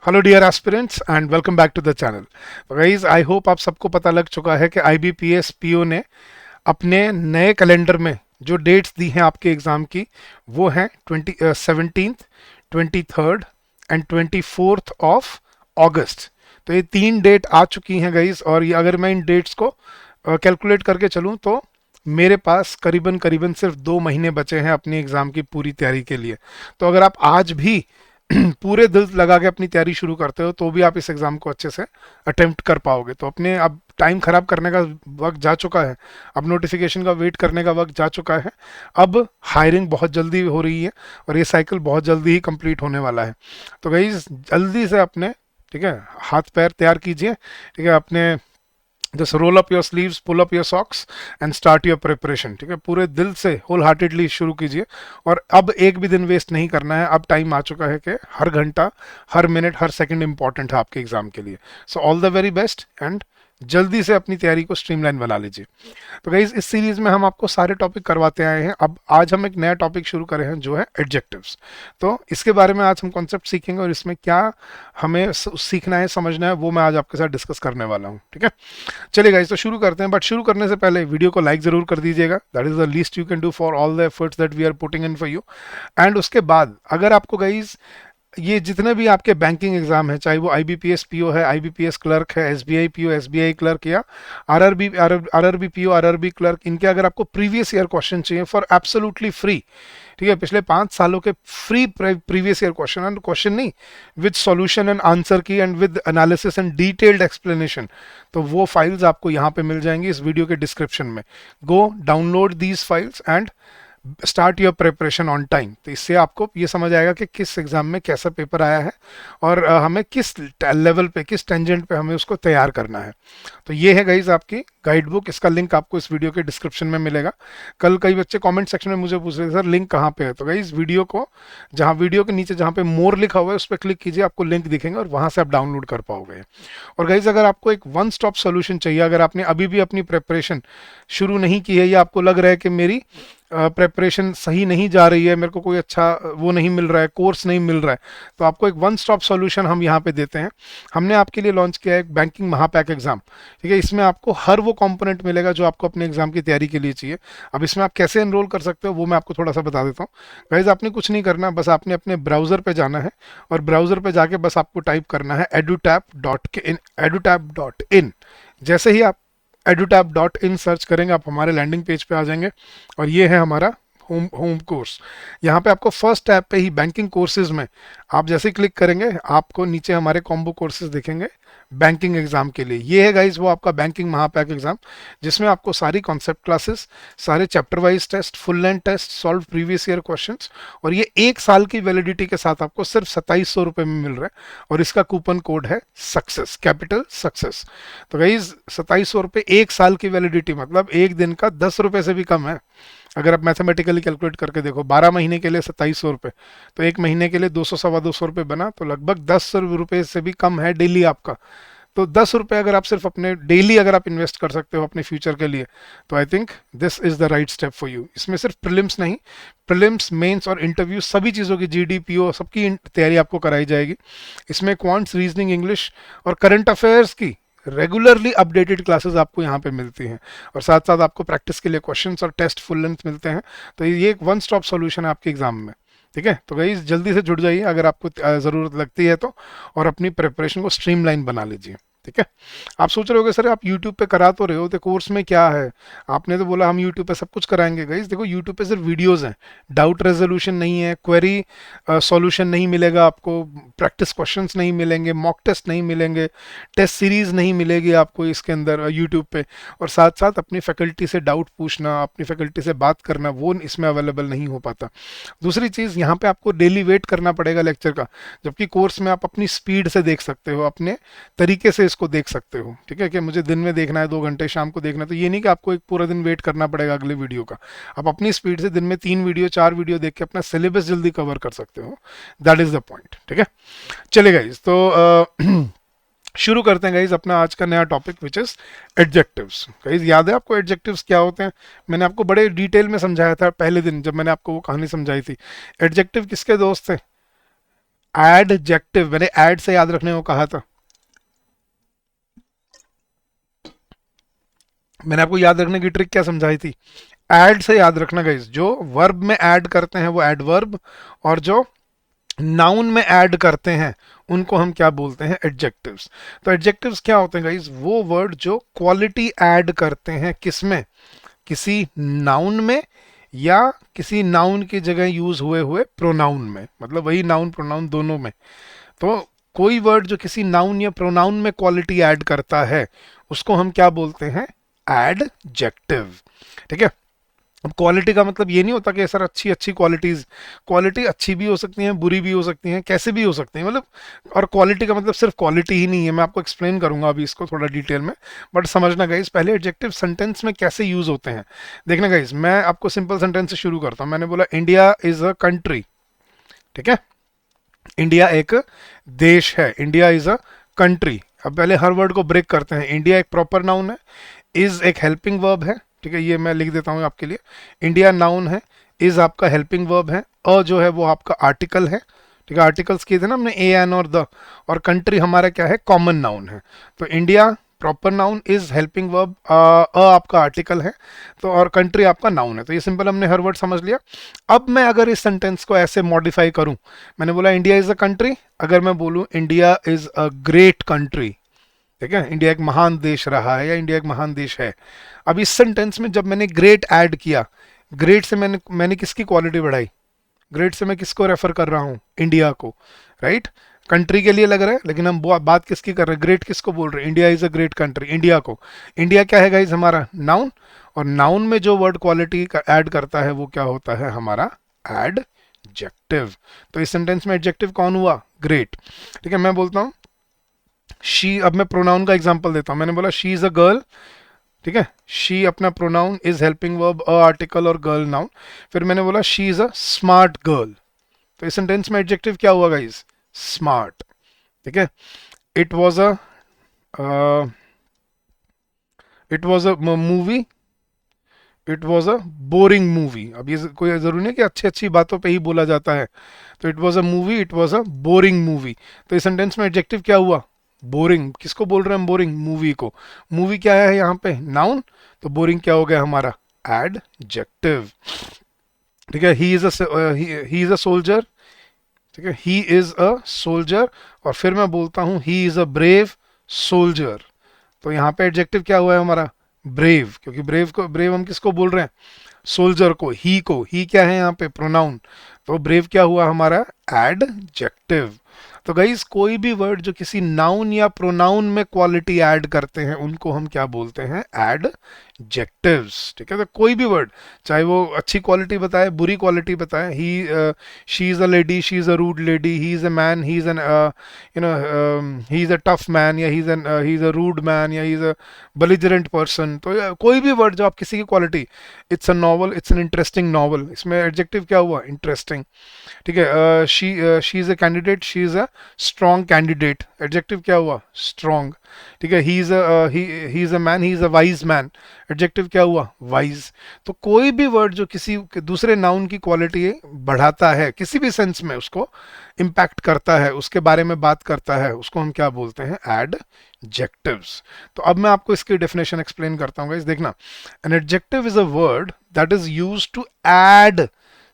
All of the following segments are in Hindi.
Hello dear aspirants and welcome back to the channel. Guys, I hope आप सबको पता लग चुका है कि आईबीपीएस पीओ ने अपने नए कैलेंडर में जो डेट्स दी हैं आपके एग्ज़ाम की, वो हैं 17th, 23rd and 24th of अगस्त। तो ये तीन डेट आ चुकी हैं गाइस, और ये अगर मैं इन डेट्स को कैलकुलेट करके चलूँ तो मेरे पास करीबन करीबन सिर्फ 2 महीने बचे हैं अपनी एग्ज़ाम की पूरी तैयारी के लिए। तो अगर आप आज भी पूरे दिल लगा के अपनी तैयारी शुरू करते हो तो भी आप इस एग्ज़ाम को अच्छे से अटेम्प्ट कर पाओगे। तो अपने अब टाइम खराब करने का वक्त जा चुका है, अब नोटिफिकेशन का वेट करने का वक्त जा चुका है। अब हायरिंग बहुत जल्दी हो रही है और ये साइकिल बहुत जल्दी ही कंप्लीट होने वाला है। तो गाइस, जल्दी से अपने, ठीक है, हाथ पैर तैयार कीजिए, ठीक है, अपने just roll up your sleeves, pull up your socks and start your preparation. ठीक है, पूरे दिल से होल हार्टेडली शुरू कीजिए और अब एक भी दिन वेस्ट नहीं करना है। अब टाइम आ चुका है कि हर घंटा, हर मिनट, हर सेकंड इंपॉर्टेंट है आपके एग्जाम के लिए। So all the very best and जल्दी से अपनी तैयारी को स्ट्रीमलाइन बना लीजिए। तो गाइज, इस सीरीज में हम आपको सारे टॉपिक करवाते आए हैं। अब आज हम एक नया टॉपिक शुरू करे हैं जो है एडजेक्टिव्स। तो इसके बारे में आज हम कॉन्सेप्ट सीखेंगे और इसमें क्या हमें सीखना है, समझना है, वो मैं आज आपके साथ डिस्कस करने वाला हूँ। ठीक है, चलिए गाइस, तो शुरू करते हैं। बट शुरू करने से पहले वीडियो को लाइक जरूर कर दीजिएगा। That is the least you can do for all the efforts that we are putting in for you. And उसके बाद अगर आपको गाइस ये जितने भी आपके बैंकिंग एग्जाम है, चाहे वो आईबीपीएस पीओ है, आईबीपीएस क्लर्क है, एसबीआई पीओ, एसबीआई क्लर्क, या आरआरबी पीओ, आरआरबी क्लर्क, इनके अगर आपको प्रीवियस ईयर क्वेश्चन चाहिए फॉर एब्सोल्युटली फ्री, ठीक है, पिछले 5 सालों के free previous year question, and question नहीं, विद सॉल्यूशन एंड आंसर की and with analysis and detailed explanation, तो वो फाइल्स आपको यहाँ पे मिल जाएंगी इस वीडियो के डिस्क्रिप्शन में। Go download these files and start your preparation on time. तो इससे आपको ये समझ आएगा कि किस एग्जाम में कैसा पेपर आया है और हमें किस लेवल पे, किस टेंजेंट पे हमें उसको तैयार करना है। तो ये है गाइज आपकी गाइड बुक। इसका लिंक आपको इस वीडियो के डिस्क्रिप्शन में मिलेगा। कल कई बच्चे कमेंट सेक्शन में मुझे पूछ रहे थे, सर लिंक कहाँ पे है? तो गाइज, वीडियो को जहाँ वीडियो के नीचे जहाँ पे मोर लिखा हुआ है उस पर क्लिक कीजिए, आपको लिंक दिखेंगे और वहाँ से आप डाउनलोड कर पाओगे। और गाइज, अगर आपको एक वन स्टॉप सोल्यूशन चाहिए, अगर आपने अभी भी अपनी प्रेपरेशन शुरू नहीं की है या आपको लग रहा है कि मेरी प्रेपरेशन सही नहीं जा रही है, मेरे को कोई अच्छा वो नहीं मिल रहा है, कोर्स नहीं मिल रहा है, तो आपको एक वन स्टॉप सॉल्यूशन हम यहाँ पे देते हैं। हमने आपके लिए लॉन्च किया है एक बैंकिंग महापैक एग्जाम। ठीक है, इसमें आपको हर वो कंपोनेंट मिलेगा जो आपको अपने एग्जाम की तैयारी के लिए चाहिए। अब इसमें आप कैसे एनरोल कर सकते हो वो मैं आपको थोड़ा सा बता देता हूँ। गाइज, आपने कुछ नहीं करना, बस आपने अपने ब्राउजर पे जाना है और ब्राउजर पे जाके बस आपको टाइप करना है edutap.in। जैसे ही आप edutap.in सर्च करेंगे, आप हमारे लैंडिंग पेज पे आ जाएंगे और ये है हमारा होम होम कोर्स। यहाँ पे आपको फर्स्ट टैब पे ही बैंकिंग कोर्सेज में आप जैसे क्लिक करेंगे, आपको नीचे हमारे कॉम्बो कोर्सेज दिखेंगे बैंकिंग एग्जाम के लिए। ये है गाइज वो आपका बैंकिंग महापैक एग्जाम, जिसमें आपको सारी कॉन्सेप्ट क्लासेस, सारे chapter wise test, full length test, solve previous year questions, और ये 1 साल की वैलिडिटी के साथ आपको सिर्फ 2700 रुपये में मिल रहा है। और इसका कूपन कोड है सक्सेस, कैपिटल सक्सेस। तो गाइज, 2700 रुपये 1 साल की वैलिडिटी, मतलब एक दिन का 10 रुपये से भी कम है। अगर आप मैथमेटिकली कैलकुलेट करके देखो, 12 महीने के लिए 2700 रुपये, तो एक महीने के लिए 200 सवा 200 रुपये बना, तो लगभग 10 रुपये से भी कम है डेली आपका। तो 10 रुपये अगर आप सिर्फ अपने डेली अगर आप इन्वेस्ट कर सकते हो अपने फ्यूचर के लिए, तो I think this is the right step for you. इसमें सिर्फ प्रीलिम्स नहीं, प्रीलिम्स, मेंस और इंटरव्यू, सभी चीज़ों की, जीडीपीओ, सबकी तैयारी आपको कराई जाएगी। इसमें क्वांट्स, रीजनिंग, इंग्लिश और करंट अफेयर्स की रेगुलरली अपडेटेड क्लासेस आपको यहाँ पे मिलती हैं, और साथ साथ आपको प्रैक्टिस के लिए क्वेश्चंस और टेस्ट फुल लेंथ मिलते हैं। तो ये एक वन स्टॉप सॉल्यूशन है आपके एग्जाम में। ठीक है, तो गाइस, जल्दी से जुड़ जाइए अगर आपको ज़रूरत लगती है तो, और अपनी प्रिपरेशन को स्ट्रीमलाइन बना लीजिए। ठीक है, आप सोच रहे होगे सर आप यूट्यूब पे करा तो रहे हो, तो कोर्स में क्या है? आपने तो बोला हम यूट्यूब पे सब कुछ कराएंगे। गाइस देखो, यूट्यूब पे सिर्फ वीडियोस हैं, डाउट रेजोल्यूशन नहीं है, क्वेरी सॉल्यूशन नहीं मिलेगा आपको, प्रैक्टिस क्वेश्चंस नहीं मिलेंगे, मॉक टेस्ट नहीं मिलेंगे, टेस्ट सीरीज नहीं मिलेगी आपको इसके अंदर यूट्यूब पे। और साथ साथ अपनी फैकल्टी से डाउट पूछना, अपनी फैकल्टी से बात करना, वो इसमें अवेलेबल नहीं हो पाता। दूसरी चीज़, यहाँ पे आपको डेली वेट करना पड़ेगा लेक्चर का, जबकि कोर्स में आप अपनी स्पीड से देख सकते हो, अपने तरीके से इसको देख सकते हो। ठीक है, कि मुझे दिन में देखना है 2 घंटे, शाम को देखना है, तो ये नहीं कि आपको एक पूरा दिन वेट करना पड़ेगा अगले वीडियो का। आप अपनी स्पीड से दिन में 3 वीडियो 4 वीडियो देख के अपना सिलेबस जल्दी कवर कर सकते हो। That is the point. ठीक है, चलेगा गाइस, तो शुरू करते हैं गाइज अपना आज का नया topic, which is adjectives. Guys, याद है आपको एडजेक्टिव्स क्या होते हैं? मैंने आपको बड़े डिटेल में समझाया था पहले दिन जब मैंने आपको वो कहानी समझाई थी। एडजेक्टिव किसके दोस्त थे? एडजेक्टिव, मैंने एड से याद रखने को कहा था, मैंने आपको याद रखने की ट्रिक क्या समझाई थी, ऐड से याद रखना गाइस, जो वर्ब में ऐड करते हैं वो एडवर्ब, और जो नाउन में ऐड करते हैं उनको हम क्या बोलते हैं, एडजेक्टिव्स। तो एडजेक्टिव्स क्या होते हैं गाइस, वो वर्ड जो क्वालिटी ऐड करते हैं किसमें, किसी नाउन में या किसी नाउन की जगह यूज हुए हुए प्रोनाउन में, मतलब वही नाउन प्रोनाउन दोनों में। तो कोई वर्ड जो किसी नाउन या प्रोनाउन में क्वालिटी ऐड करता है उसको हम क्या बोलते हैं, एडजेक्टिव। ठीक है। अब क्वालिटी का मतलब ये नहीं होता कि सर अच्छी अच्छी क्वालिटीज, क्वालिटी अच्छी भी हो सकती हैं, बुरी भी हो सकती हैं, कैसे भी हो सकती हैं, मतलब, और क्वालिटी का मतलब सिर्फ क्वालिटी ही नहीं है, मैं आपको एक्सप्लेन करूंगा अभी इसको थोड़ा डिटेल में। बट समझना गाइस, पहले एडजेक्टिव सेंटेंस में कैसे यूज होते हैं। देखना गाइस, मैं आपको सिंपल सेंटेंस से शुरू करता हूं। मैंने बोला इंडिया इज अ कंट्री। ठीक है, इंडिया एक देश है, इंडिया इज अ कंट्री। अब पहले हर वर्ड को ब्रेक करते हैं। इंडिया एक प्रॉपर नाउन है, इज एक हेल्पिंग वर्ब है। ठीक है, ये मैं लिख देता हूँ आपके लिए। इंडिया नाउन है, इज आपका हेल्पिंग वर्ब है, अ जो है वो आपका आर्टिकल है। ठीक है, आर्टिकल्स किए थे ना हमने, ए एन और द, और कंट्री हमारा क्या है, कॉमन नाउन है। तो India proper noun, is helping verb, आपका आर्टिकल है, तो और कंट्री आपका नाउन है। तो ये सिंपल हमने हर वर्ड समझ लिया। अब मैं अगर इस सेंटेंस को ऐसे मॉडिफाई करूं, मैंने बोला इंडिया इज अ कंट्री, अगर मैं बोलूं India is a great country, ठीक है, इंडिया एक महान देश रहा है या इंडिया एक महान देश है। अब इस सेंटेंस में जब मैंने ग्रेट ऐड किया, ग्रेट से मैंने मैंने किसकी क्वालिटी बढ़ाई, ग्रेट से मैं किसको रेफर कर रहा हूँ, इंडिया को, राइट। कंट्री के लिए लग रहा है लेकिन हम बात किसकी कर रहे हैं, ग्रेट किसको बोल रहे हैं, India is a great country, India को। इंडिया क्या है गाइज, हमारा नाउन, और नाउन में जो वर्ड क्वालिटी का ऐड करता है वो क्या होता है, हमारा एडजेक्टिव। तो इस सेंटेंस में एडजेक्टिव कौन हुआ, ग्रेट। ठीक है, मैं बोलता हूँ शी, अब मैं प्रोनाउन का एग्जांपल देता हूँ। मैंने बोला शी इज अ गर्ल। ठीक है, शी अपना pronoun, is helping verb, a article और गर्ल नाउन। फिर मैंने बोला she is a smart girl. तो इस सेंटेंस में एडजेक्टिव क्या हुआ गाइस, स्मार्ट। ठीक है, it was a it was a movie, it was a boring movie. अब ये कोई जरूरी नहीं कि अच्छी अच्छी बातों पे ही बोला जाता है। तो it was a movie, it was a boring movie. तो इस सेंटेंस में एडजेक्टिव क्या हुआ, बोरिंग। किसको बोल रहे हैं हम, बोरिंग, मूवी को। मूवी क्या है यहाँ पे, नाउन, तो बोरिंग क्या हो गया हमारा, एडजेक्टिव। ठीक है, ही इज अ सोल्जर। ठीक है, ही इज अ सोल्जर। और फिर मैं बोलता हूँ ही इज अ ब्रेव सोल्जर। तो यहाँ पे एडजेक्टिव क्या हुआ है हमारा, ब्रेव, क्योंकि ब्रेव हम किसको बोल रहे हैं, सोल्जर को। ही क्या है यहाँ पे, प्रोनाउन। तो ब्रेव क्या हुआ हमारा, एडजेक्टिव। तो गाइस, कोई भी वर्ड जो किसी नाउन या प्रोनाउन में क्वालिटी ऐड करते हैं उनको हम क्या बोलते हैं, एडजेक्टिव्स। ठीक है, तो कोई भी वर्ड, चाहे वो अच्छी क्वालिटी बताए, बुरी क्वालिटी बताए, he, she is a lady, she is a rude lady, he is a man, he is an, you know, he is a tough man, या he is a rude man, या he is a belligerent person. तो कोई भी वर्ड जो आप किसी की quality, it's a novel, it's an interesting novel, इसमें एडजेक्टिव क्या हुआ, इंटरेस्टिंग। ठीक है, she is a candidate, she is a strong candidate, adjective क्या हुआ, स्ट्रॉन्ग। ठीक है, ही is a man, he is a wise man, adjective क्या हुआ, वाइज। तो कोई भी वर्ड जो किसी दूसरे नाउन की क्वालिटी बढ़ाता है, किसी भी सेंस में उसको इम्पैक्ट करता है, उसके बारे में बात करता है, उसको हम क्या बोलते हैं, एडजेक्टिव्स। तो अब मैं आपको इसकी डेफिनेशन एक्सप्लेन करता हूँ गाइस, देखना। An adjective is a word that is used to add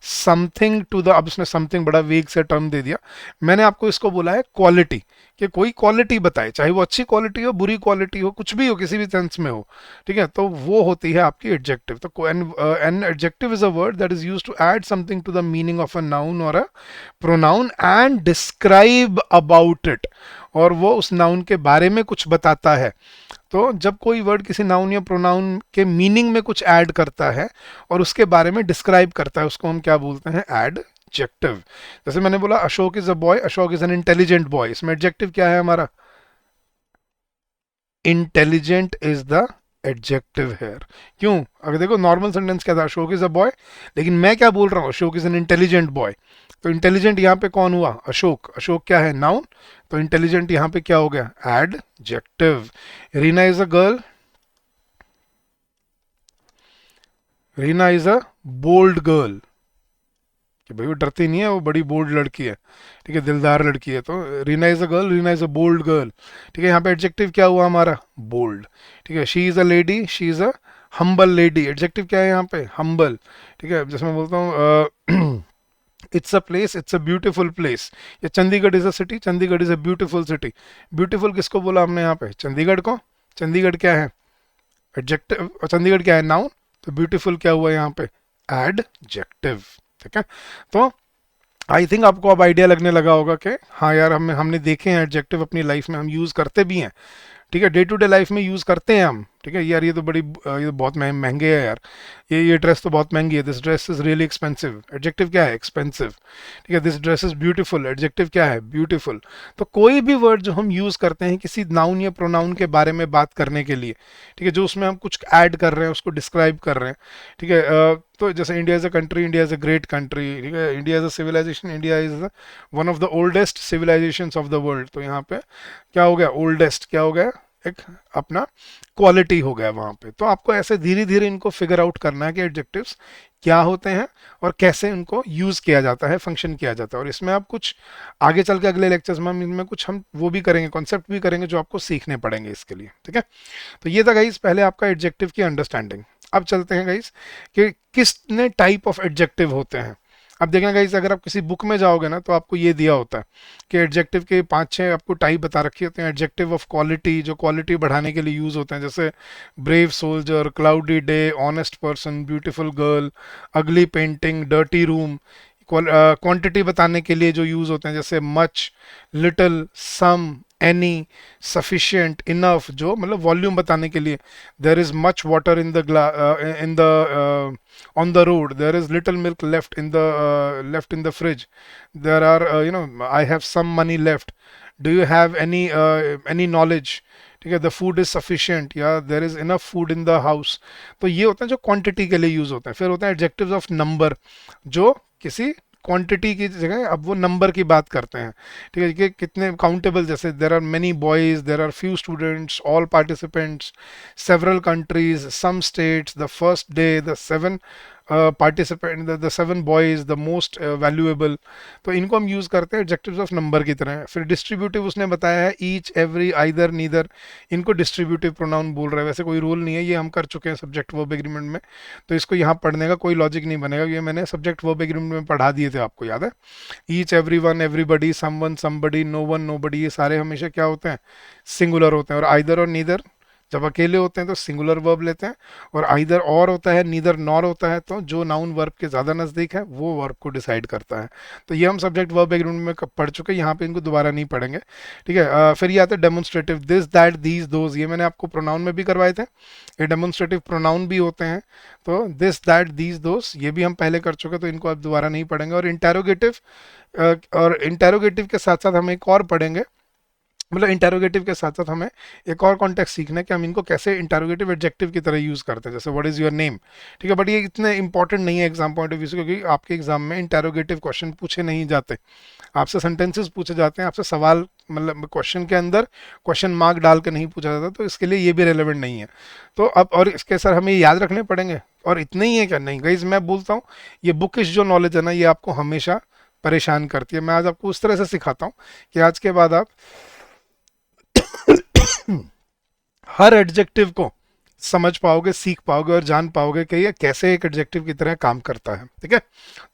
something to the, अब उसने समथिंग बड़ा वेग से टर्म दे दिया। मैंने आपको इसको बोला है क्वालिटी, कि कोई क्वालिटी बताए, चाहे वो अच्छी क्वालिटी हो, बुरी क्वालिटी हो, कुछ भी हो, किसी भी सेंस में हो। ठीक है, तो वो होती है आपकी एडजेक्टिव। तो an adjective is a word that is used to add something to the meaning of a noun और a pronoun and describe about it, और वो उस नाउन के बारे में कुछ बताता है। तो जब कोई वर्ड किसी नाउन या प्रोनाउन के मीनिंग में कुछ ऐड करता है और उसके बारे में डिस्क्राइब करता है, उसको हम क्या बोलते हैं, एडजेक्टिव। जैसे मैंने बोला Ashok is a boy, Ashok is an intelligent boy, इसमें एडजेक्टिव क्या है हमारा, intelligent is the adjective here. क्यों, अगर देखो नॉर्मल सेंटेंस क्या था, अशोक इज अ बॉय, लेकिन मैं क्या बोल रहा हूँ, Ashok is an intelligent boy. तो इंटेलिजेंट यहाँ पे कौन हुआ, अशोक, अशोक क्या है, नाउन। तो इंटेलिजेंट यहाँ पे क्या हो गया, adjective. Reena is a girl, Reena is a bold girl, कि भाई वो डरती नहीं है, वो बड़ी बोल्ड लड़की है, ठीक है, दिलदार लड़की है। तो Reena is a girl, Reena is a bold girl, ठीक है। यहाँ पे एडजेक्टिव क्या हुआ हमारा, बोल्ड, ठीक है। She is a lady, she is a humble lady, adjective क्या है यहाँ पे, हम्बल, ठीक है। जैसे मैं बोलता हूँ it's a place, it's a beautiful place, या Chandigarh is a city, Chandigarh is a beautiful city. Beautiful किसको बोला हमने यहाँ पे, चंडीगढ़ को। चंडीगढ़ क्या है, एडजेक्टिव, चंडीगढ़ क्या है, नाउन, तो ब्यूटीफुल क्या हुआ यहाँ पे, एडजेक्टिव, ठीक है। तो आई थिंक आपको अब आइडिया लगने लगा होगा कि हाँ यार, हमने देखे हैं एडजेक्टिव अपनी लाइफ में, हम यूज़ करते भी हैं, ठीक है, डे टू डे लाइफ में यूज़ करते हैं हम, ठीक है। यार ये तो ये तो बहुत महंगे है यार, ये ड्रेस तो बहुत महंगी है, this dress is really expensive, adjective क्या है, एक्सपेंसिव, ठीक है। This dress is beautiful, adjective क्या है, ब्यूटीफुल। तो कोई भी वर्ड जो हम यूज़ करते हैं किसी नाउन या प्रोनाउन के बारे में बात करने के लिए, ठीक है, जो उसमें हम कुछ ऐड कर रहे हैं, उसको डिस्क्राइब कर रहे हैं, ठीक है। तो जैसे India is a country, India is a great country, ठीक है। India is a civilisation, India is one of the oldest civilisations of the world. तो यहाँ पे क्या हो गया, ओल्डेस्ट क्या हो गया, एक अपना क्वालिटी हो गया वहां पे। तो आपको ऐसे धीरे धीरे इनको फिगर आउट करना है कि एडजेक्टिव्स क्या होते हैं और कैसे उनको यूज किया जाता है, फंक्शन किया जाता है। और इसमें आप कुछ आगे चल के अगले लेक्चर्स में हम इनमें कुछ हम वो भी करेंगे, कॉन्सेप्ट भी करेंगे जो आपको सीखने पड़ेंगे इसके लिए, ठीक है। तो ये था गाइस पहले आपका एडजेक्टिव की अंडरस्टैंडिंग। अब चलते हैं गाइस कि कितने टाइप ऑफ एडजेक्टिव होते हैं। अब देखें गाइस, अगर आप किसी बुक में जाओगे ना तो आपको ये दिया होता है कि एडजेक्टिव के 5-6 आपको टाइप बता रखी होते हैं। एडजेक्टिव ऑफ क्वालिटी, जो क्वालिटी बढ़ाने के लिए यूज होते हैं, जैसे brave soldier, cloudy day, honest person, beautiful girl, अगली पेंटिंग, डर्टी रूम। क्वांटिटी बताने के लिए जो यूज होते हैं, जैसे मच, लिटिल, सम, एनी, सफिशिएंट, इनफ, जो मतलब वॉल्यूम बताने के लिए, there is much water in the in the on the road, there is little milk left in the fridge, there are I have some money left, do you have any knowledge, ठीक है, द फूड इज सफिशिएंट, या there is enough food in the house. तो ये होते हैं जो क्वांटिटी के लिए यूज होते हैं। फिर होते हैं एडजेक्टिव्स ऑफ नंबर, जो किसी क्वांटिटी की जगह अब वो नंबर की बात करते हैं, ठीक है, कि कितने काउंटेबल, जैसे there are many boys, there are few students, all participants, several countries, some states, the first day, the seven participant, the seven boys, the most valuable. तो इनको हम यूज करते हैं एडजेक्टिव्स ऑफ नंबर की तरह। फिर डिस्ट्रीब्यूटिव उसने बताया है, ईच, एवरी, आइदर, नीदर, इनको डिस्ट्रीब्यूटिव प्रोनाउन बोल रहे हैं। वैसे कोई रूल नहीं है, ये हम कर चुके हैं सब्जेक्ट वर्ब एग्रीमेंट में, तो इसको यहाँ पढ़ने का कोई लॉजिक नहीं बनेगा, ये मैंने सब्जेक्ट वर्ब एग्रीमेंट में पढ़ा दिए थे, आपको याद है। Each, every one, everybody, someone, somebody, no one, nobody, ये सारे हमेशा क्या होते हैं, सिंगुलर होते हैं। और आइदर और नीदर जब अकेले होते हैं तो सिंगुलर वर्ब लेते हैं, और आइदर और होता है, नीदर नॉर होता है, तो जो नाउन वर्ब के ज़्यादा नज़दीक है वो वर्ब को डिसाइड करता है। तो ये हम सब्जेक्ट वर्ब एग्रीमेंट में पढ़ चुके हैं, यहाँ पे इनको दोबारा नहीं पढ़ेंगे, ठीक है। फिर ये आता है demonstrative, this, that, these, those, ये मैंने आपको प्रोनाउन में भी करवाए थे, ये डेमोन्स्ट्रेटिव प्रोनाउन भी होते हैं। तो दिस, दैट, दीज, दोज ये भी हम पहले कर चुके हैं, तो इनको अब दोबारा नहीं पढ़ेंगे। और इंटेरोगेटिव के साथ साथ हम एक और पढ़ेंगे, मतलब इंटेरोगेटिव के साथ साथ हमें एक और कॉन्टेक्स्ट सीखना है कि हम इनको कैसे इंटेरोगेटिव एडजेक्टिव की तरह यूज़ करते हैं, जैसे व्हाट इज़ योर नेम, ठीक है। बट ये इतने इंपॉर्टेंट नहीं है एग्जाम पॉइंट ऑफ व्यू से, क्योंकि आपके एग्जाम में इंटेरोगेटिव क्वेश्चन पूछे नहीं जाते, आपसे सेंटेंसेस पूछे जाते हैं, आपसे सवाल, मतलब क्वेश्चन के अंदर क्वेश्चन मार्क डाल के नहीं पूछा जाता, तो इसके लिए ये भी रेलेवेंट नहीं है। तो अब और इसके सर हमें याद रखने पड़ेंगे, और इतना ही है क्या, नहीं गाइज, मैं बोलता हूँ ये बुकिश जो नॉलेज है ना, ये आपको हमेशा परेशान करती है। मैं आज आपको उस तरह से सिखाता हूँ कि आज के बाद आप हर एडजेक्टिव को समझ पाओगे, सीख पाओगे और जान पाओगे कि ये कैसे एक एडजेक्टिव की तरह काम करता है, ठीक है।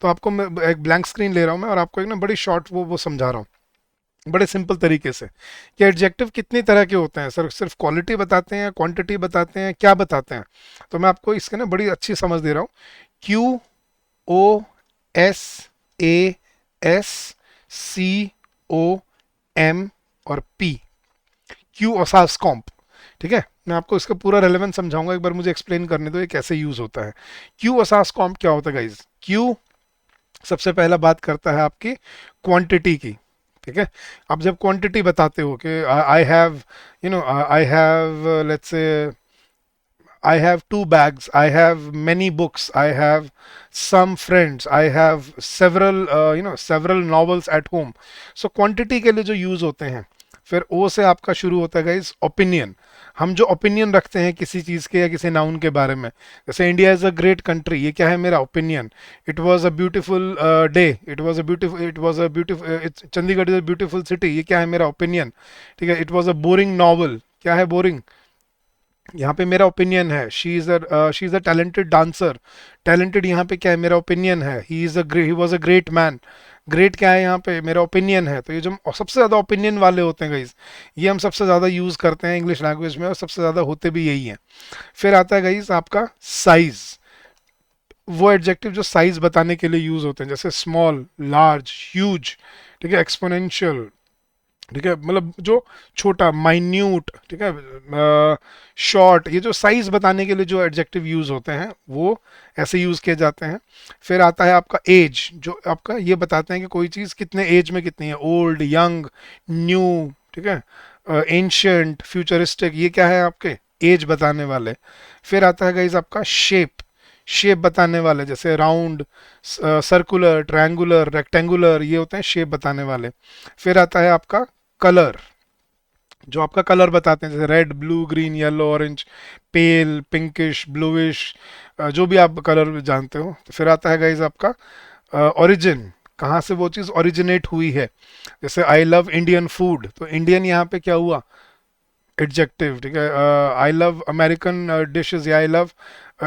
तो आपको मैं एक ब्लैंक स्क्रीन ले रहा हूं मैं, और आपको एक ना बड़ी शॉर्ट वो समझा रहा हूँ बड़े सिंपल तरीके से कि एडजेक्टिव कितनी तरह के होते हैं। सर सिर्फ क्वालिटी बताते हैं, क्वांटिटी बताते हैं, क्या बताते हैं? तो मैं आपको इसके ना बड़ी अच्छी समझ दे रहा हूँ। QOSASCOM और P, क्यू ओसास्कॉम्प, ठीक है। मैं आपको इसका पूरा रेलेवेंस समझाऊंगा, एक बार मुझे एक्सप्लेन करने दो ये कैसे यूज होता है। क्यू ओसास्कॉम्प क्या होता है गाइज? क्यू सबसे पहला बात करता है आपकी क्वांटिटी की, ठीक है। आप जब क्वांटिटी बताते हो कि I have I have let's say I have two bags, I have many books, I have some friends, I have several several novels at home. So quantity के लिए जो use होते हैं, फिर ओ से आपका शुरू होता है गाइस ओपिनियन। हम जो ओपिनियन रखते हैं किसी चीज़ के या किसी नाउन के बारे में, जैसे India is a great country, ये क्या है मेरा opinion. It was a beautiful day, it was a beautiful Chandigarh is a beautiful city, ये क्या है मेरा ओपिनियन। ठीक है, it was a boring novel, क्या है बोरिंग, यहाँ पे मेरा ओपिनियन है। She is a talented dancer, talented यहाँ पे क्या है मेरा ओपिनियन है। He was a great man, great क्या है यहाँ पे मेरा ओपिनियन है। तो ये जो सबसे ज़्यादा ओपिनियन वाले होते हैं गाइज, ये हम सबसे ज़्यादा यूज़ करते हैं इंग्लिश लैंग्वेज में, और सबसे ज़्यादा होते भी यही हैं। फिर आता है गाइज आपका साइज, वो एडजेक्टिव जो साइज बताने के लिए यूज़ होते हैं, जैसे स्मॉल, लार्ज, ह्यूज, ठीक है, एक्सपोनेंशियल, ठीक है, मतलब जो छोटा, माइन्यूट, ठीक है, शॉर्ट, ये जो साइज बताने के लिए जो एडजेक्टिव यूज होते हैं वो ऐसे यूज किए जाते हैं। फिर आता है आपका एज, जो आपका ये बताते हैं कि कोई चीज़ कितने एज में कितनी है, ओल्ड, यंग, न्यू, ठीक है, एंशियंट, फ्यूचरिस्टिक, ये क्या है आपके एज बताने वाले। फिर आता है गाइज आपका शेप, शेप बताने वाले, जैसे राउंड, सर्कुलर, ट्रायंगुलर, रेक्टेंगुलर, ये होते हैं शेप बताने वाले। फिर आता है आपका कलर, जो आपका कलर बताते हैं, जैसे red, blue, green, yellow, orange, pale, pinkish, bluish, जो भी आप कलर जानते हो। तो फिर आता है गाइज आपका ओरिजिन, कहाँ से वो चीज़ ओरिजिनेट हुई है। जैसे आई लव इंडियन फूड, तो इंडियन यहाँ पे क्या हुआ एडजेक्टिव, ठीक है। आई लव अमेरिकन डिशेज, या आई लव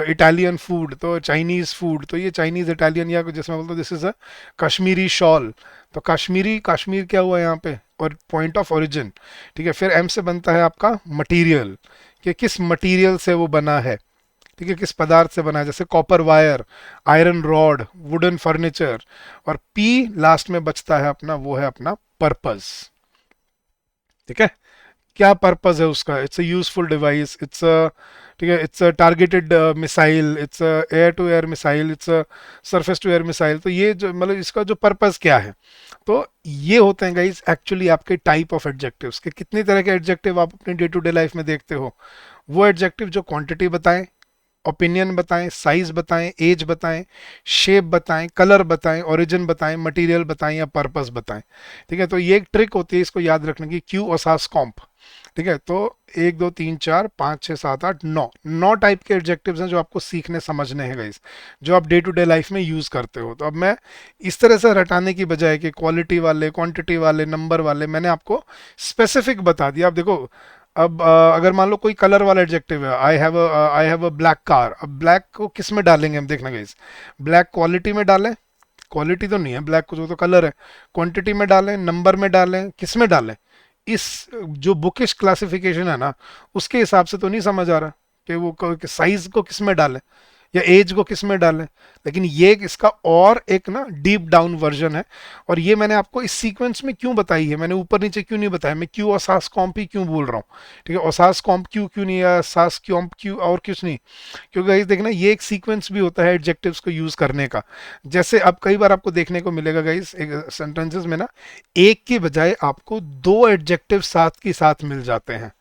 इटालियन फूड, तो चाइनीज़ फूड, तो ये चाइनीज़, इटालियन, या जिसमें बोलते this is a Kashmiri shawl, तो कश्मीरी, कश्मीर क्या हुआ यहाँ पे, और पॉइंट ऑफ ओरिजिन। ठीक है, फिर एम से बनता है आपका मटेरियल, कि किस मटेरियल से वो बना है, ठीक है, किस पदार्थ से बना है, जैसे copper wire, iron rod, wooden furniture. और पी लास्ट में बचता है अपना, वो है अपना पर्पस, ठीक है, क्या पर्पस है उसका। It's a useful device, it's a, ठीक है, it's a targeted missile, it's a air to air missile, it's a surface to air missile. तो ये जो मतलब इसका जो पर्पस क्या है, तो ये होते हैं गाइस एक्चुअली आपके टाइप ऑफ एडजेक्टिव्स, के कितनी तरह के एडजेक्टिव आप अपने डे टू डे लाइफ में देखते हो। वो एडजेक्टिव जो क्वांटिटी बताएं, ओपिनियन बताएं, साइज बताएं, एज बताएं, शेप बताएं, कलर बताएं, ओरिजिन बताएं, मटेरियल बताएं, या पर्पस बताएं। ठीक है, तो ये एक ट्रिक होती है इसको याद रखने की, क्यू ओसास कॉम्प। ठीक है, तो 1 2 3 4 5 6 7 8 9, 9 टाइप के एडजेक्टिव्स हैं जो आपको सीखने समझने हैं गाइस, जो आप डे टू डे लाइफ में यूज करते हो। तो अब मैं इस तरह से रटाने की बजाय कि क्वालिटी वाले, क्वांटिटी वाले, नंबर वाले, मैंने आपको स्पेसिफिक बता दिया। अब देखो, अब अगर मान लो कोई कलर वाला एडजेक्टिव है, आई हैव अ ब्लैक कार, अब ब्लैक को किस में डालेंगे हम, देखना गाइस, ब्लैक क्वालिटी में डालें, क्वालिटी तो नहीं है ब्लैक को, जो तो कलर है, क्वांटिटी में डालें, नंबर में डालें, किस में डालें, इस जो बुकिश क्लासिफिकेशन है ना, उसके हिसाब से तो नहीं समझ आ रहा कि वो साइज को किस में डालें या एज को किस में डालें। लेकिन ये इसका और एक ना डीप डाउन वर्जन है, और ये मैंने आपको इस सीक्वेंस में क्यों बताई है, मैंने ऊपर नीचे क्यों नहीं बताया, मैं क्यों और सास कॉम्प ही क्यों बोल रहा हूँ। ठीक है, और सास कॉम्प क्यों क्यों नहीं, या सास कॉम्प क्यों और कुछ नहीं, क्योंकि गाइस देखना ये एक सीक्वेंस भी होता है एडजेक्टिव्स को यूज करने का। जैसे अब कई बार आपको देखने को मिलेगा गाइस एक सेंटेंसेस में ना, एक के बजाय आपको दो एडजेक्टिव साथ के साथ मिल जाते हैं।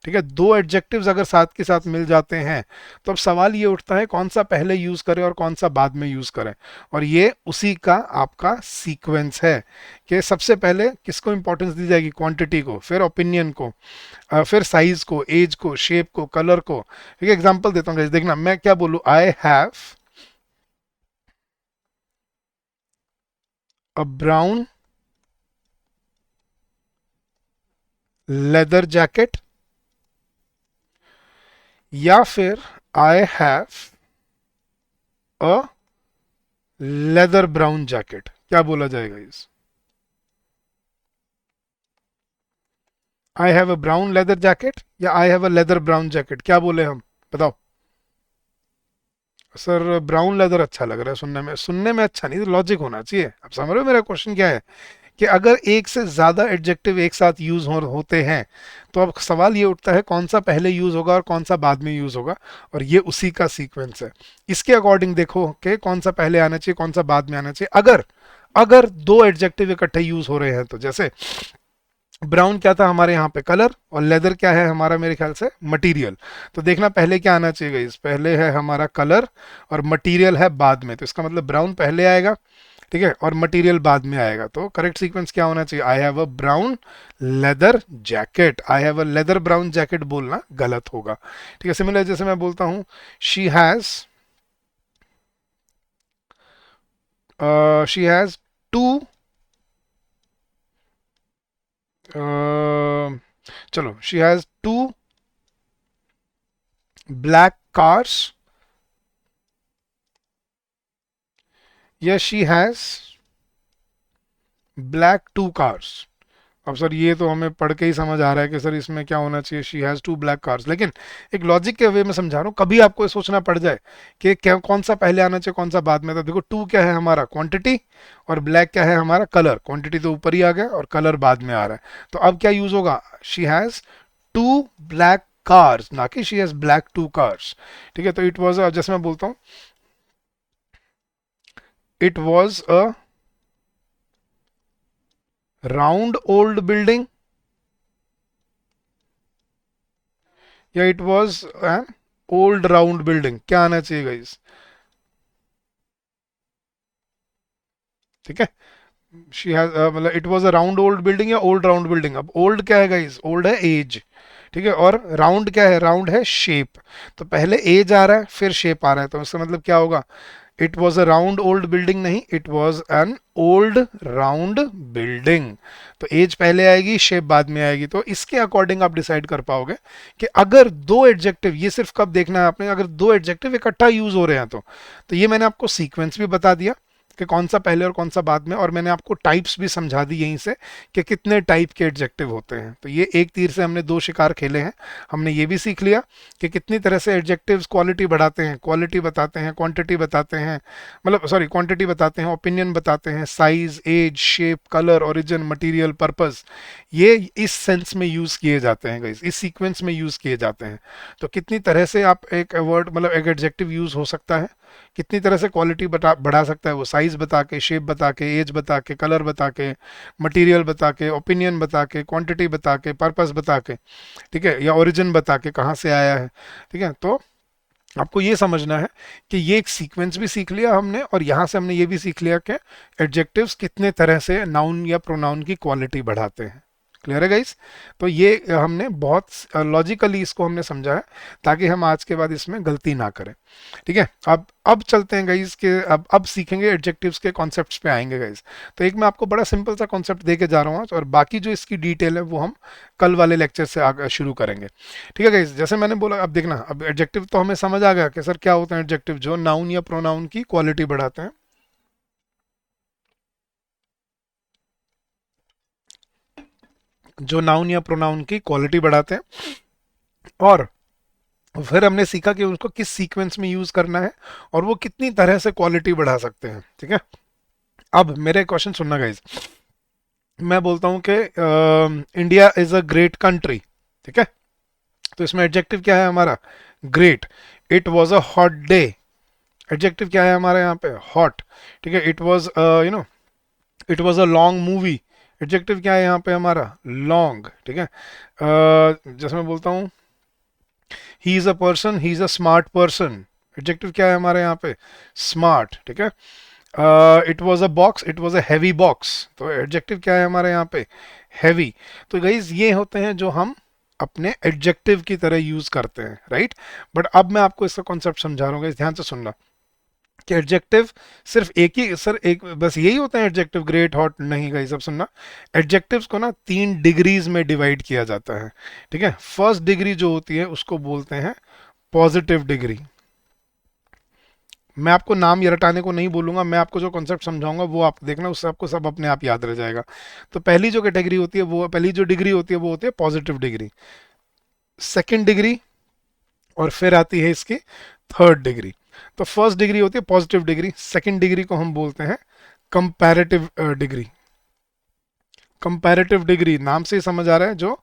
ठीक है, दो एडजेक्टिव्स अगर साथ के साथ मिल जाते हैं, तो अब सवाल ये उठता है कौन सा पहले यूज करें और कौन सा बाद में यूज करें। और ये उसी का आपका सीक्वेंस है कि सबसे पहले किसको इंपॉर्टेंस दी जाएगी, क्वांटिटी को, फिर ओपिनियन को, फिर साइज को, एज को, शेप को, कलर को। एक एग्जांपल देता हूँ, देखना मैं क्या बोलूँ, I have a brown leather jacket, या फिर I have a leather brown jacket, क्या बोला जाएगा इस, I have a brown leather jacket या I have a leather brown jacket, क्या बोले हम, बताओ। सर ब्राउन लेदर अच्छा लग रहा है सुनने में, सुनने में अच्छा नहीं, लॉजिक होना चाहिए। आप समझ रहे हो मेरा क्वेश्चन क्या है, कि अगर एक से ज्यादा एडजेक्टिव एक साथ यूज होते हैं, तो अब सवाल ये उठता है कौन सा पहले यूज होगा और कौन सा बाद में यूज होगा। और ये उसी का सीक्वेंस है, इसके अकॉर्डिंग देखो कि कौन सा पहले आना चाहिए, कौन सा बाद में आना चाहिए। अगर अगर दो एडजेक्टिव इकट्ठे यूज हो रहे हैं, तो जैसे ब्राउन क्या था हमारे यहाँ पे, कलर, और लेदर क्या है हमारा, मेरे ख्याल से मटेरियल। तो देखना पहले क्या आना चाहिए, इस पहले है हमारा कलर और मटेरियल है बाद में, तो इसका मतलब ब्राउन पहले आएगा, ठीक है, और मटेरियल बाद में आएगा। तो करेक्ट सीक्वेंस क्या होना चाहिए? आई have a brown leather jacket. I have a leather brown jacket बोलना गलत होगा। ठीक है, सिमिलर जैसे मैं बोलता हूं शी हैज टू, चलो she has two black cars, या she has black two cars. अब सर ये तो हमें पढ़ के ही समझ आ रहा है कि सर इसमें क्या होना चाहिए, she has two black cars, लेकिन एक लॉजिक के वे में समझा रहा हूँ, कभी आपको ये सोचना पड़ जाए कि क्या कौन सा पहले आना चाहिए कौन सा बाद में। तो देखो टू क्या है हमारा क्वांटिटी, और ब्लैक क्या है हमारा कलर। क्वांटिटी तो ऊपर ही आ गया और कलर बाद में आ रहा है। तो अब क्या यूज होगा? She has two black cars, ना कि she has black two cars. ठीक है, तो इट वॉज, जैसे मैं बोलता हूँ it was a round old building, या it was an old round building. क्या आना चाहिए गाइस? ठीक है, शी हैज मतलब it was a round old building या ओल्ड राउंड बिल्डिंग। अब ओल्ड क्या है गाइस? ओल्ड है एज। ठीक है, और राउंड क्या है? राउंड है शेप। तो पहले एज आ रहा है फिर शेप आ रहा है, तो इसका मतलब क्या होगा? It was a round old building नहीं, it was an old round building. तो एज पहले आएगी शेप बाद में आएगी। तो इसके अकॉर्डिंग आप डिसाइड कर पाओगे कि अगर दो एडजेक्टिव, ये सिर्फ कब देखना है आपने, अगर दो एडजेक्टिव इकट्ठा यूज हो रहे हैं तो ये मैंने आपको सीक्वेंस भी बता दिया कि कौन सा पहले और कौन सा बाद में, और मैंने आपको टाइप्स भी समझा दी यहीं से कि कितने टाइप के एडजेक्टिव होते हैं। तो ये एक तीर से हमने दो शिकार खेले हैं। हमने ये भी सीख लिया कि कितनी तरह से एडजेक्टिव्स क्वालिटी बढ़ाते हैं, क्वालिटी बताते हैं, क्वांटिटी बताते हैं, मतलब सॉरी क्वांटिटी बताते हैं, ओपिनियन बताते हैं, size, age, shape, colour, origin, material, purpose, ये इस सेंस में यूज किए जाते हैं गाइस, इस सीक्वेंस में यूज किए जाते हैं। तो कितनी तरह से आप एक वर्ड मतलब एक एडजेक्टिव यूज हो सकता है, कितनी तरह से क्वालिटी बढ़ा सकता है वो, साइज बता के, शेप बता के, एज बता के, कलर बता के, मटेरियल बता के, ओपिनियन बता के, क्वांटिटी बता के, पर्पस बता के, ठीक है, या ओरिजिन बता के कहाँ से आया है। ठीक है, तो आपको ये समझना है कि ये एक सीक्वेंस भी सीख लिया हमने, और यहाँ से हमने ये भी सीख लिया कि एडजेक्टिव्स कितने तरह से नाउन या प्रोनाउन की क्वालिटी बढ़ाते हैं। क्लियर है गाइस? तो ये हमने बहुत लॉजिकली इसको हमने समझा है ताकि हम आज के बाद इसमें गलती ना करें। ठीक है, अब चलते हैं गाइस के अब सीखेंगे एडजेक्टिव्स के कॉन्सेप्ट्स पे आएंगे गाइस। तो एक मैं आपको बड़ा सिंपल सा कॉन्सेप्ट दे के जा रहा हूँ आज, और बाकी जो इसकी डिटेल है वो हम कल वाले लेक्चर से आगे शुरू करेंगे। ठीक है गाइस, जैसे मैंने बोला, अब देखना, अब एडजेक्टिव तो हमें समझ आ गया कि सर क्या होते हैं एडजेक्टिव जो नाउन या प्रोनाउन की क्वालिटी बढ़ाते हैं। जो नाउन या प्रोनाउन की क्वालिटी बढ़ाते हैं, और फिर हमने सीखा कि उसको किस सीक्वेंस में यूज करना है, और वो कितनी तरह से क्वालिटी बढ़ा सकते हैं। ठीक है, अब मेरे क्वेश्चन सुनना गाइस। मैं बोलता हूँ कि India is a great country. ठीक है, तो इसमें एडजेक्टिव क्या है हमारा? Great. It was a hot day. Adjective क्या है हमारे यहाँ पे? हॉट। ठीक है, it was it was a long movie. Adjective क्या है यहाँ पे हमारा? लॉन्ग। ठीक है, जैसे मैं बोलता हूँ ही is a person, he is a smart person. Adjective क्या है हमारे यहाँ पे? स्मार्ट। ठीक है, it was a box, it was a heavy box. तो एडजेक्टिव क्या है हमारे यहाँ पे? हैवी। तो गाइज ये होते हैं जो हम अपने एडजेक्टिव की तरह यूज करते हैं, राइट। बट अब मैं आपको इसका कॉन्सेप्ट समझा रहा हूँ guys, ध्यान से सुनना कि एडजेक्टिव सिर्फ एक ही, सर एक बस यही होता है एडजेक्टिव, ग्रेट, हॉट? नहीं गाइस, सब सुनना। एडजेक्टिव्स को ना 3 डिग्रीज में डिवाइड किया जाता है। ठीक है, फर्स्ट डिग्री जो होती है उसको बोलते हैं पॉजिटिव डिग्री। मैं आपको नाम ये रटाने को नहीं बोलूंगा, मैं आपको जो कॉन्सेप्ट समझाऊंगा वो आप देखना, उससे आपको सब अपने आप याद रह जाएगा। तो पहली जो कैटेगरी होती है, वो पहली जो डिग्री होती है वो होती है पॉजिटिव डिग्री। सेकेंड डिग्री, और फिर आती है इसकी थर्ड डिग्री। तो फर्स्ट डिग्री होती है पॉजिटिव डिग्री, सेकेंड डिग्री को हम बोलते हैं कंपैरेटिव डिग्री। कंपैरेटिव डिग्री नाम से ही समझ आ रहा है, जो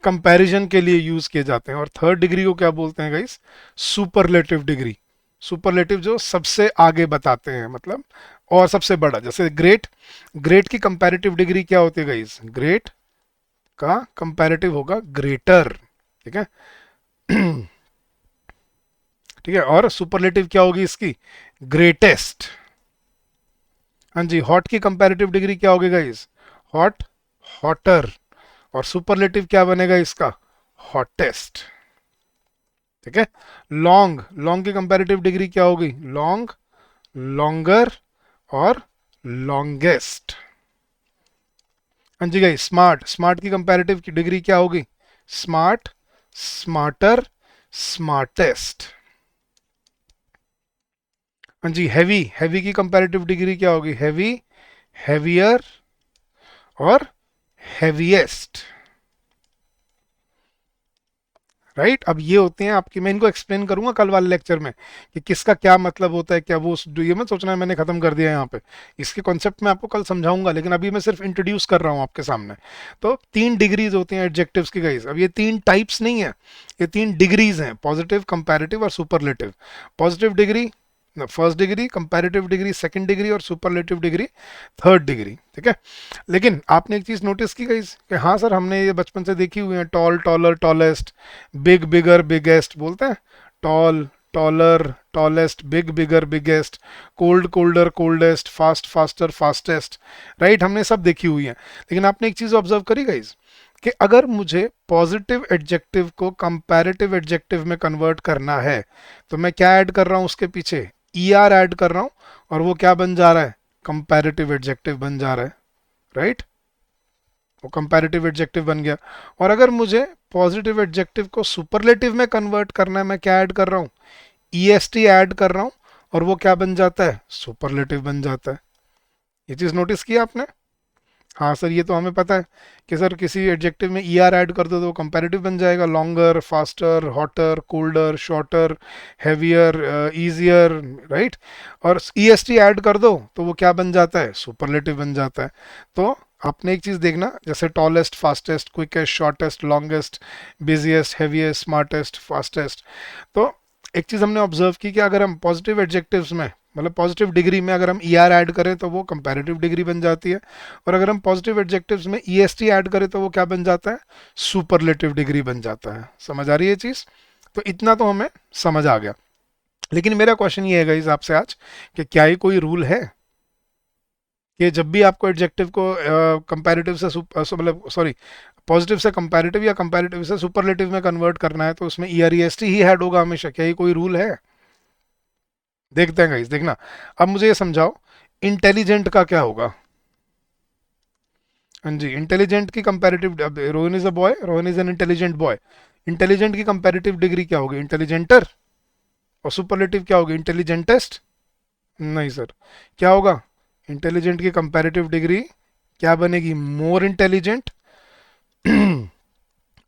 कंपैरिजन के लिए यूज किए जाते हैं। और थर्ड डिग्री को क्या बोलते हैं गाइस? Superlative degree. सुपरलेटिव जो सबसे आगे बताते हैं, मतलब और सबसे बड़ा, जैसे ग्रेट। ग्रेट की कंपैरेटिव डिग्री क्या होती है गाइस? ग्रेट का कंपैरेटिव होगा ग्रेटर। ठीक है ठीक है, और सुपरलेटिव क्या होगी इसकी? ग्रेटेस्ट। हाँ जी, हॉट की कंपैरेटिव डिग्री क्या होगी गाइस? Hot, hotter. और सुपरलेटिव क्या बनेगा इसका? हॉटेस्ट। ठीक है। लॉन्ग, लॉन्ग की कंपैरेटिव डिग्री क्या होगी? लॉन्ग, लॉन्गर और लॉन्गेस्ट। हाँ जी गाइस, स्मार्ट, स्मार्ट की कंपैरेटिव की डिग्री क्या होगी? Smart, smarter, smartest. हाँ जी, हैवी, हैवी की कंपैरेटिव डिग्री क्या होगी? हैवी, हैवियर और हैवीएस्ट। राइट, अब ये होते हैं आपके, मैं इनको एक्सप्लेन करूंगा कल वाले लेक्चर में कि किसका क्या मतलब होता है, क्या वो ये मत सोचना है मैंने खत्म कर दिया यहाँ पे। इसके कॉन्सेप्ट मैं आपको कल समझाऊंगा, लेकिन अभी मैं सिर्फ इंट्रोड्यूस कर रहा हूँ आपके सामने। तो तीन डिग्रीज होती हैं एडजेक्टिव्स की गाइस। अब ये तीन टाइप्स नहीं है, ये तीन डिग्रीज हैं, पॉजिटिव, कंपैरेटिव और superlative. Positive degree first degree, comparative degree second degree और सुपरलेटिव डिग्री थर्ड डिग्री। ठीक है। लेकिन आपने एक चीज नोटिस की गई कि हाँ सर हमने ये बचपन से देखी हुई है, tall, taller, tallest, big, bigger, biggest बोलते हैं। Tall, taller, tallest, big, bigger, biggest, cold, colder, coldest, fast, faster, fastest. Right, हमने सब देखी हुई है। लेकिन आपने एक चीज ऑब्जर्व करी गाइस कि अगर मुझे पॉजिटिव एडजेक्टिव को कंपैरेटिव एडजेक्टिव में कन्वर्ट करना है तो मैं क्या ऐड कर रहा हूं उसके पीछे? ER ऐड कर रहा हूं, और वो क्या बन जा रहा है? कंपैरेटिव एडजेक्टिव बन जा रहा है। राइट, वो कंपैरेटिव एडजेक्टिव बन गया। और अगर मुझे पॉजिटिव एडजेक्टिव को सुपरलेटिव में कन्वर्ट करना है, मैं क्या ऐड कर रहा हूँ? EST ऐड कर रहा हूँ, और वो क्या बन जाता है? सुपरलेटिव बन जाता है। ये चीज नोटिस किया आपने? हाँ सर, ये तो हमें पता है कि सर किसी एडजेक्टिव में ER ऐड कर दो तो कंपैरेटिव बन जाएगा, longer, faster, hotter, colder, shorter, heavier, easier. Right, और EST ऐड कर दो तो वो क्या बन जाता है? सुपरलेटिव बन जाता है। तो आपने एक चीज देखना, जैसे tallest, fastest, quickest, shortest, longest, busiest, heaviest, smartest, fastest. तो एक चीज हमने ऑब्जर्व की कि अगर हम पॉजिटिव एडजेक्टिव्स में, मतलब पॉजिटिव डिग्री में अगर हम ER ऐड करें तो वो कंपैरेटिव डिग्री बन जाती है, और अगर हम पॉजिटिव एडजेक्टिव्स में EST ऐड करें तो वो क्या बन जाता है? सुपरलेटिव डिग्री बन जाता है। समझ आ रही है चीज? तो इतना तो हमें समझ आ गया। लेकिन मेरा क्वेश्चन ये है गाइस आपसे आज कि क्या ये कोई रूल है कि जब भी आपको एडजेक्टिव को कंपैरेटिव से मतलब सॉरी, पॉजिटिव से कंपैरेटिव या कंपैरेटिव से सुपरलेटिव में कन्वर्ट करना है तो उसमें ER EST ही ऐड होगा हमेशा? क्या ये कोई रूल है? देखते हैं गाइस, देखना। अब मुझे ये समझाओ, इंटेलिजेंट का क्या होगा? हाँ जी, इंटेलिजेंट की comparative, Rohan is a boy, Rohan is an intelligent boy. Intelligent की कंपैरेटिव डिग्री क्या होगी? इंटेलिजेंटर। और सुपरलेटिव क्या होगी? इंटेलिजेंटेस्ट। नहीं सर, क्या होगा? इंटेलिजेंट की कंपैरेटिव डिग्री क्या बनेगी? More intelligent.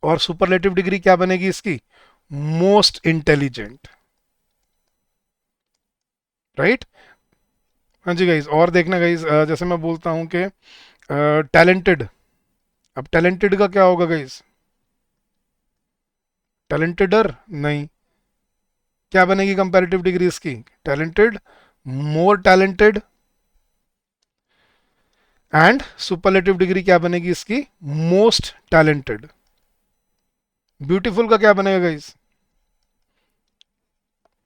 और सुपरलेटिव डिग्री क्या बनेगी इसकी? Most intelligent. राइट। हाँ जी गाइज, और देखना गाइज, जैसे मैं बोलता हूँ कि टैलेंटेड, अब टैलेंटेड का क्या होगा गाइज? टैलेंटेडर नहीं, क्या बनेगी कंपैरेटिव डिग्री इसकी? Talented, more talented. And superlative degree क्या बनेगी इसकी? Most talented. ब्यूटीफुल का क्या बनेगा गाइस?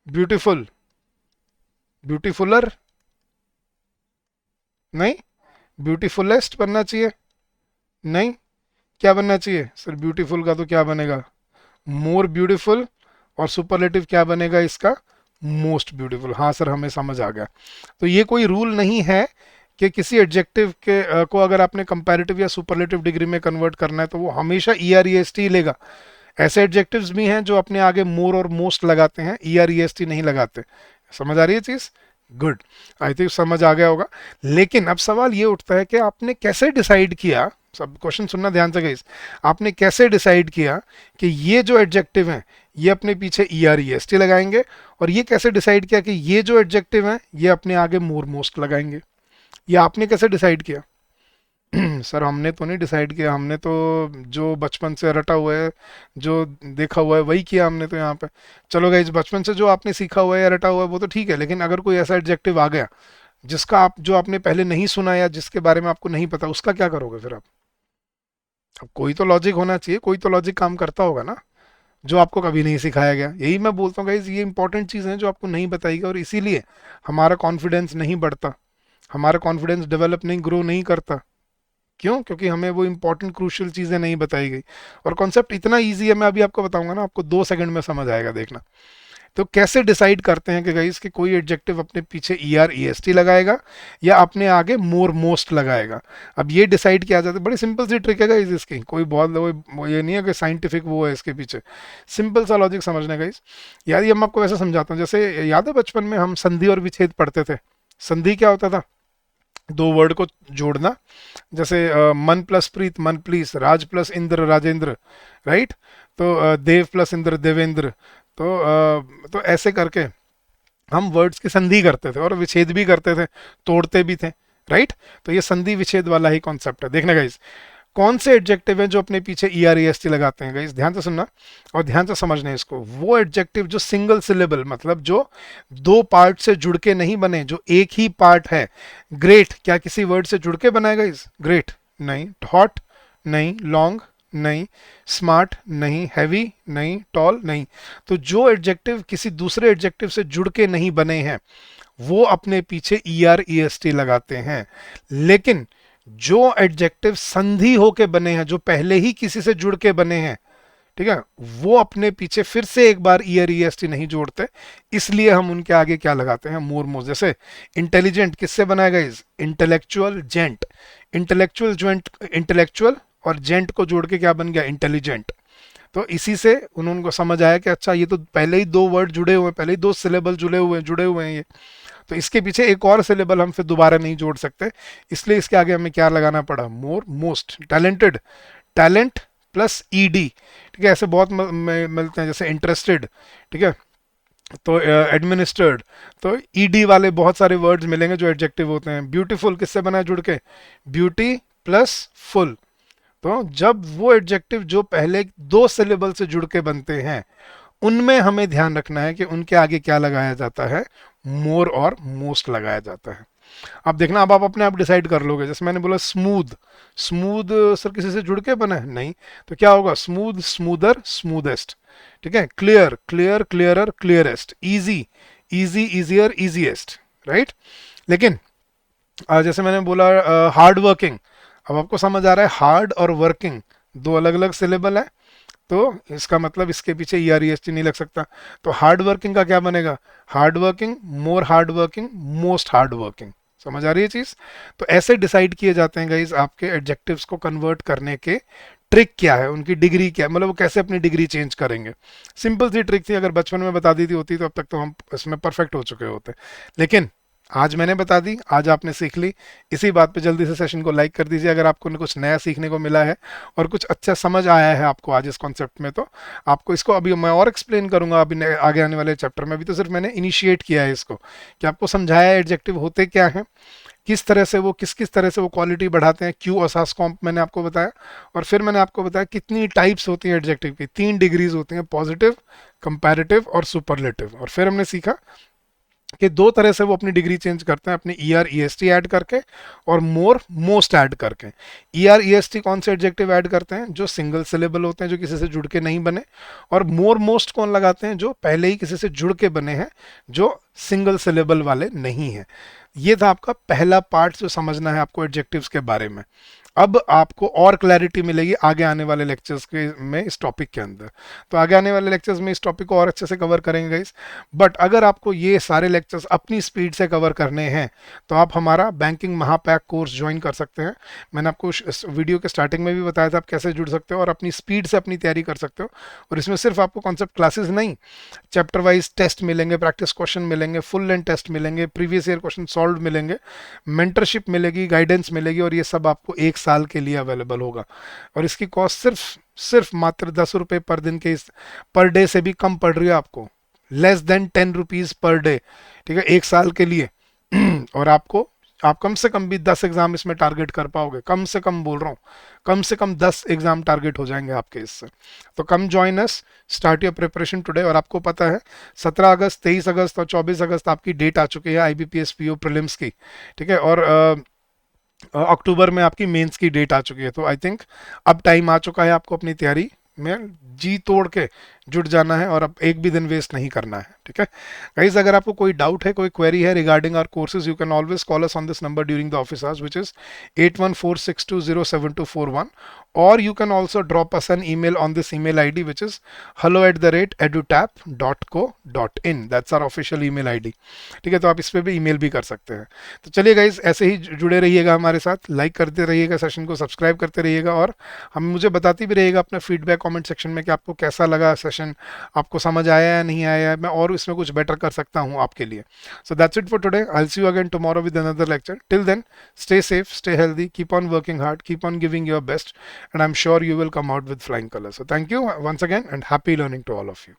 ब्यूटीफुल, ब्यूटीफुलर नहीं, ब्यूटीफुलेस्ट बनना चाहिए। नहीं, क्या बनना चाहिए सर? ब्यूटीफुल का तो क्या बनेगा? More beautiful. और सुपरलेटिव क्या बनेगा इसका? Most beautiful. हाँ सर, हमें समझ आ गया। तो ये कोई रूल नहीं है कि किसी एडजेक्टिव के को अगर आपने कंपैरेटिव या सुपरलेटिव डिग्री में कन्वर्ट करना है तो वो हमेशा ER EST लेगा। ऐसे एडजेक्टिव्स भी हैं जो अपने आगे मोर और मोस्ट लगाते हैं, ER EST नहीं लगाते। समझ आ रही है चीज? गुड, आई थिंक समझ आ गया होगा। लेकिन अब सवाल ये उठता है कि आपने कैसे डिसाइड किया, सब क्वेश्चन सुनना ध्यान से गाइस, आपने कैसे डिसाइड किया कि ये जो एडजेक्टिव हैं ये अपने पीछे ER EST लगाएंगे, और ये कैसे डिसाइड किया कि ये जो एडजेक्टिव हैं ये अपने आगे मोर मोस्ट लगाएंगे? ये आपने कैसे डिसाइड किया? सर हमने तो नहीं डिसाइड किया, हमने तो जो बचपन से रटा हुआ है, जो देखा हुआ है वही किया हमने तो यहाँ पे। चलो गाइज, बचपन से जो आपने सीखा हुआ है या रटा हुआ है वो तो ठीक है, लेकिन अगर कोई ऐसा एडजेक्टिव आ गया जिसका आप, जो आपने पहले नहीं सुना या जिसके बारे में आपको नहीं पता, उसका क्या करोगे फिर आप? अब कोई तो लॉजिक होना चाहिए, कोई तो लॉजिक काम करता होगा ना, जो आपको कभी नहीं सिखाया गया। यही मैं बोलता हूँ गाइज, ये इंपॉर्टेंट चीज़ है जो आपको नहीं बताई गई, और इसीलिए हमारा कॉन्फिडेंस नहीं बढ़ता। हमारा कॉन्फिडेंस डेवलप नहीं, ग्रो नहीं करता। क्यों? क्योंकि हमें वो इंपॉर्टेंट क्रूशियल चीजें नहीं बताई गई। और कॉन्सेप्ट इतना इजी है, मैं अभी आपको बताऊंगा ना, आपको 2 सेकंड में समझ आएगा, देखना। तो कैसे डिसाइड करते हैं कि गाइस कि कोई एडजेक्टिव अपने पीछे ई आर ई एस टी लगाएगा या अपने आगे मोर मोस्ट लगाएगा। अब ये डिसाइड किया जाता है, बड़ी सिंपल सी ट्रिक है गाइस इसकी, कोई बहुत वो ये नहीं है कि साइंटिफिक वो है इसके पीछे। सिंपल सा लॉजिक समझना गाइस। यार ये मैं आपको वैसे समझाता हूँ, जैसे याद है बचपन में हम संधि और विच्छेद पढ़ते थे। संधि क्या होता था? दो वर्ड को जोड़ना। जैसे मन प्लस प्रीत मन please, Raj plus Indra Rajendra, right. तो देव प्लस इंद्र देवेंद्र। तो ऐसे करके हम वर्ड्स की संधि करते थे और विच्छेद भी करते थे, तोड़ते भी थे, राइट। तो ये संधि विच्छेद वाला ही कॉन्सेप्ट है। देखना गाइस, कौन से एडजेक्टिव हैं जो अपने पीछे ई आर ई एस टी लगाते हैं गाइस, ध्यान से सुनना और ध्यान से समझना है इसको। वो एडजेक्टिव जो सिंगल सिलेबल, मतलब जो दो पार्ट से जुड़ के नहीं बने, जो एक ही पार्ट है। ग्रेट क्या किसी वर्ड से जुड़ के बनाएगा इस? ग्रेट नहीं। हॉट नहीं। लॉन्ग नहीं। स्मार्ट नहीं। हैवी नहीं। टॉल नहीं। तो जो एडजेक्टिव किसी दूसरे एडजेक्टिव से जुड़ के नहीं बने हैं, वो अपने पीछे ई आर ई एस टी लगाते हैं। लेकिन जो एडजेक्टिव संधि होके बने हैं, जो पहले ही किसी से जुड़ के बने हैं, ठीक है, वो अपने पीछे फिर से एक बार E R E S T नहीं जोड़ते। इसलिए हम उनके आगे क्या लगाते हैं? मोर मोर। जैसे इंटेलिजेंट किससे बनाएगा? इस intellectual gent. Intellectual gent, intellectual और जेंट को जोड़ के क्या बन गया? इंटेलिजेंट। तो इसी से उन्होंने समझ आया कि अच्छा ये तो पहले ही दो वर्ड जुड़े हुए हैं, पहले ही दो सिलेबल जुड़े हुए हैं ये, तो इसके पीछे एक और सिलेबल हम फिर दोबारा नहीं जोड़ सकते। इसलिए इसके आगे हमें क्या लगाना पड़ा? More most. Talented, talent plus E D, ठीक है, ऐसे बहुत मिलते हैं, जैसे इंटरेस्टेड, ठीक है, तो एडमिनिस्ट्रेड। तो ईडी वाले बहुत सारे वर्ड्स मिलेंगे जो एडजेक्टिव होते हैं। ब्यूटीफुल किससे बना है जुड़ के? Beauty plus full. तो जब वो एडजेक्टिव जो पहले दो सिलेबल से जुड़ के बनते हैं, उनमें हमें ध्यान रखना है कि उनके आगे क्या लगाया जाता है? मोर और मोस्ट लगाया जाता है। अब देखना, अब आप अपने आप डिसाइड कर लोगे। जैसे मैंने बोला स्मूथ, स्मूथ सर किसी से जुड़ के बना है? नहीं। तो क्या होगा? स्मूथ, स्मूदर, स्मूदेस्ट, ठीक है। Clear, clear, clearer, clearest. Easy, easy, easier, easiest, right. लेकिन जैसे मैंने बोला हार्ड वर्किंग, अब आपको समझ आ रहा है हार्ड और वर्किंग दो अलग अलग सिलेबल है, तो इसका मतलब इसके पीछे ई आर ई एस टी नहीं लग सकता। तो हार्ड वर्किंग का क्या बनेगा? हार्ड वर्किंग, मोर hard working, most hard working. समझ आ रही है चीज? तो ऐसे डिसाइड किए जाते हैं गाइस आपके एडजेक्टिव्स को कन्वर्ट करने के। ट्रिक क्या है, उनकी डिग्री क्या है, मतलब वो कैसे अपनी डिग्री चेंज करेंगे। सिंपल सी ट्रिक थी, अगर बचपन में बता दी थी होती तो अब तक तो हम इसमें परफेक्ट हो चुके होते। लेकिन आज मैंने बता दी, आज आपने सीख ली। इसी बात पे जल्दी से सेशन को लाइक कर दीजिए अगर आपको कुछ नया सीखने को मिला है और कुछ अच्छा समझ आया है आपको आज इस कॉन्सेप्ट में। तो आपको इसको अभी मैं और एक्सप्लेन करूंगा अभी आगे आने वाले चैप्टर में। अभी तो सिर्फ मैंने इनिशिएट किया है इसको, कि आपको समझाया एडजेक्टिव होते क्या हैं, किस तरह से वो किस तरह से वो क्वालिटी बढ़ाते हैं, क्यू और सास कॉम्प मैंने आपको बताया। और फिर मैंने आपको बताया कितनी टाइप्स होती हैं एडजेक्टिव की, 3 डिग्रीज होती हैं, पॉजिटिव, कंपैरेटिव और सुपरलेटिव। और फिर हमने सीखा कि दो तरह से वो अपनी डिग्री चेंज करते हैं, अपनी ई R E S T add करके और मोर मोस्ट ऐड करके। ई आर ई एस टी कौन से एडजेक्टिव ऐड करते हैं? जो सिंगल सिलेबल होते हैं, जो किसी से जुड़ के नहीं बने। और मोर मोस्ट कौन लगाते हैं? जो पहले ही किसी से जुड़ के बने हैं, जो सिंगल सिलेबल वाले नहीं है। ये था आपका पहला पार्ट जो समझना है आपको एडजेक्टिव्स के बारे में। अब आपको और क्लैरिटी मिलेगी आगे आने वाले लेक्चर्स के में इस टॉपिक के अंदर। तो आगे आने वाले लेक्चर्स में इस टॉपिक को और अच्छे से कवर करेंगे गाइस। बट अगर आपको ये सारे लेक्चर्स अपनी स्पीड से कवर करने हैं तो आप हमारा बैंकिंग महापैक कोर्स ज्वाइन कर सकते हैं। मैंने आपको इस वीडियो के स्टार्टिंग में भी बताया था आप कैसे जुड़ सकते हो और अपनी स्पीड से अपनी तैयारी कर सकते हो। और इसमें सिर्फ आपको कॉन्सेप्ट क्लासेस नहीं, चैप्टर वाइज टेस्ट मिलेंगे, प्रैक्टिस क्वेश्चन मिलेंगे, फुल लेंथ टेस्ट मिलेंगे, प्रीवियस ईयर क्वेश्चन सॉल्व मिलेंगे, मेंटरशिप मिलेगी, गाइडेंस मिलेगी, और ये सब आपको 1 साल के लिए अवेलेबल होगा। और इसकी कॉस्ट सिर्फ मात्र 10 रुपये पर दिन के, इस पर डे से भी कम पड़ रही है आपको, less than 10 rupees per day, ठीक है, 1 साल के लिए। और आप कम से कम भी 10 एग्जाम इसमें टारगेट कर पाओगे, कम से कम बोल रहा हूँ, कम से कम 10 एग्जाम टारगेट हो जाएंगे आपके इससे। तो come join us, start your preparation today. और आपको पता है 17 अगस्त, 23 अगस्त और 24 अगस्त आपकी डेट आ चुकी है IBPS PO प्रीलिम्स की, ठीक है। और अक्टूबर में आपकी मेंस की डेट आ चुकी है। तो आई थिंक अब टाइम आ चुका है आपको अपनी तैयारी में जी तोड़ के जुट जाना है और अब एक भी दिन वेस्ट नहीं करना है, ठीक है गाइज। अगर आपको कोई डाउट है, कोई क्वेरी है regarding our courses, you can always call us on this number during the office hours, which is 8146207241, or you can also drop us an email on this email ID, which is hello@edutap.co.in. that's our official email ID, ठीक है। तो आप इस पे भी ईमेल भी कर सकते हैं। तो चलिए गाइज, ऐसे ही जुड़े रहिएगा हमारे साथ, लाइक करते रहिएगा सेशन को, सब्सक्राइब करते रहिएगा, और हम मुझे बताते भी रहिएगा अपना फीडबैक कमेंट सेक्शन में कि आपको कैसा लगा सेशन, आपको समझ आया या नहीं आया, मैं और इसमें कुछ बेटर कर सकता हूँ आपके लिए। So that's it for today, I will see you again tomorrow with another lecture. Till then, stay safe, stay healthy, keep on working hard, keep on giving your best, and I'm sure you will come out with flying colors. So thank you once again, and happy learning to all of you.